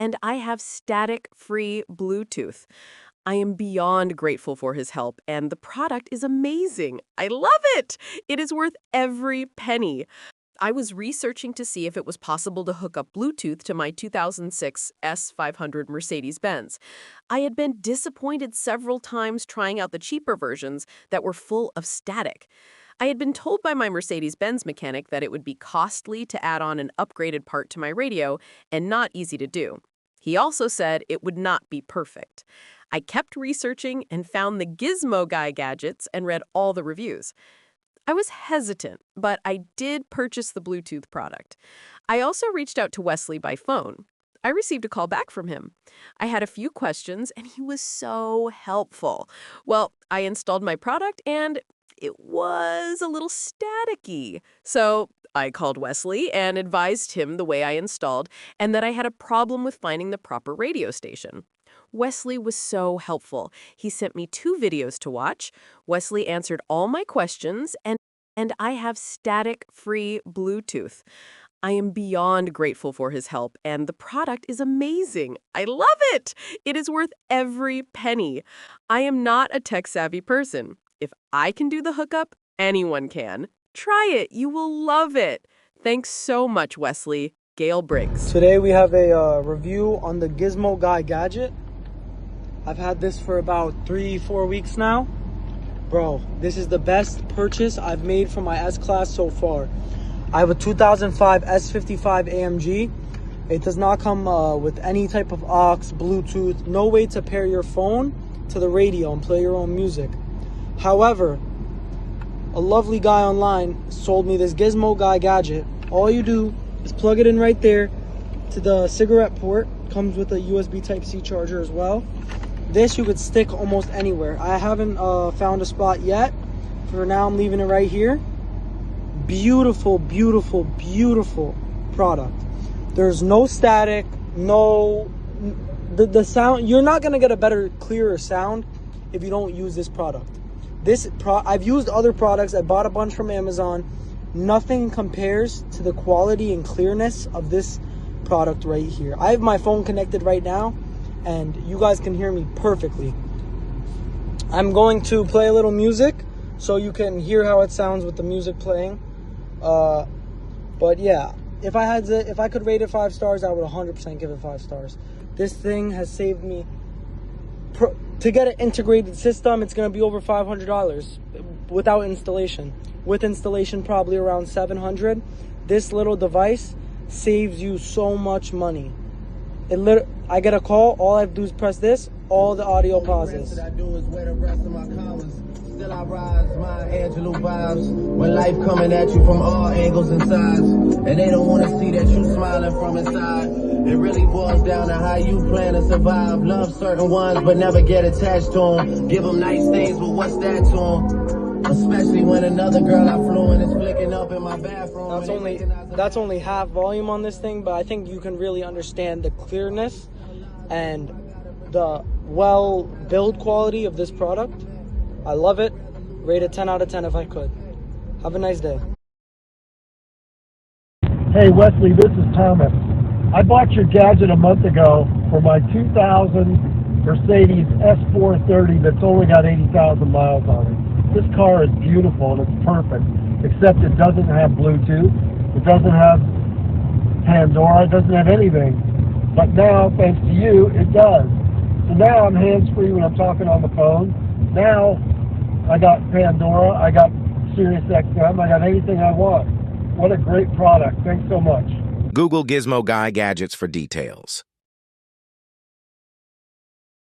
and I have static-free Bluetooth. I am beyond grateful for his help, and the product is amazing. I love it! It is worth every penny. I was researching to see if it was possible to hook up Bluetooth to my 2006 S500 Mercedes Benz. I had been disappointed several times trying out the cheaper versions that were full of static. I had been told by my Mercedes Benz mechanic that it would be costly to add on an upgraded part to my radio and not easy to do. He also said it would not be perfect. I kept researching and found the Gizmo Guy gadgets and read all the reviews. I was hesitant, but I did purchase the Bluetooth product. I also reached out to Wesley by phone. I received a call back from him. I had a few questions, and he was so helpful. Well, I installed my product, and it was a little staticky. So I called Wesley and advised him the way I installed and that I had a problem with finding the proper radio station. Wesley was so helpful. He sent me 2 videos to watch. Wesley answered all my questions, and I have static-free Bluetooth. I am beyond grateful for his help, and the product is amazing. I love it! It is worth every penny. I am not a tech-savvy person. If I can do the hookup, anyone can. Try it. You will love it. Thanks so much, Wesley. Gail Briggs. Today we have a review on the Gizmo Guy gadget. I've had this for about 3-4 weeks now. Bro, this is the best purchase I've made for my S-Class so far. I have a 2005 S55 AMG. It does not come with any type of aux, Bluetooth, no way to pair your phone to the radio and play your own music. However, a lovely guy online sold me this Gizmo Guy gadget. All you do is plug it in right there to the cigarette port. Comes with a USB Type-C charger as well. This you could stick almost anywhere. I haven't found a spot yet. For now, I'm leaving it right here. Beautiful, beautiful, beautiful product. There's no static, the sound. You're not gonna get a better, clearer sound if you don't use this product. I've used other products. I bought a bunch from Amazon. Nothing compares to the quality and clearness of this product right here. I have my phone connected right now, and you guys can hear me perfectly. I'm going to play a little music so you can hear how it sounds with the music playing. But yeah, if I could rate it 5 stars, I would 100% give it 5 stars. This thing has saved me. To get an integrated system, it's going to be over $500 without installation. With installation, probably around $700. This little device saves you so much money. I get a call, all I have to do is press this, all the audio pauses. I do is wear the rest of my collars. Still I rise, my Angelou vibes. When life coming at you from all angles and sides, and they don't want to see that you smiling from inside. It really boils down to how you plan to survive. Love certain ones, but never get attached to them. Give them nice things, but what's that to them? Especially when another girl I flew in is flicking up in my bathroom. That's only half volume on this thing, but I think you can really understand the clearness and the well-built quality of this product. I love it. Rate it 10 out of 10 if I could. Have a nice day. Hey Wesley, this is Thomas. I bought your gadget a month ago for my 2000 Mercedes S430 that's only got 80,000 miles on it. This car is beautiful and it's perfect, except it doesn't have Bluetooth, it doesn't have Pandora, it doesn't have anything. But now, thanks to you, it does. So now I'm hands-free when I'm talking on the phone. Now I got Pandora, I got Sirius XM, I got anything I want. What a great product. Thanks so much. Google Gizmo Guy gadgets for details.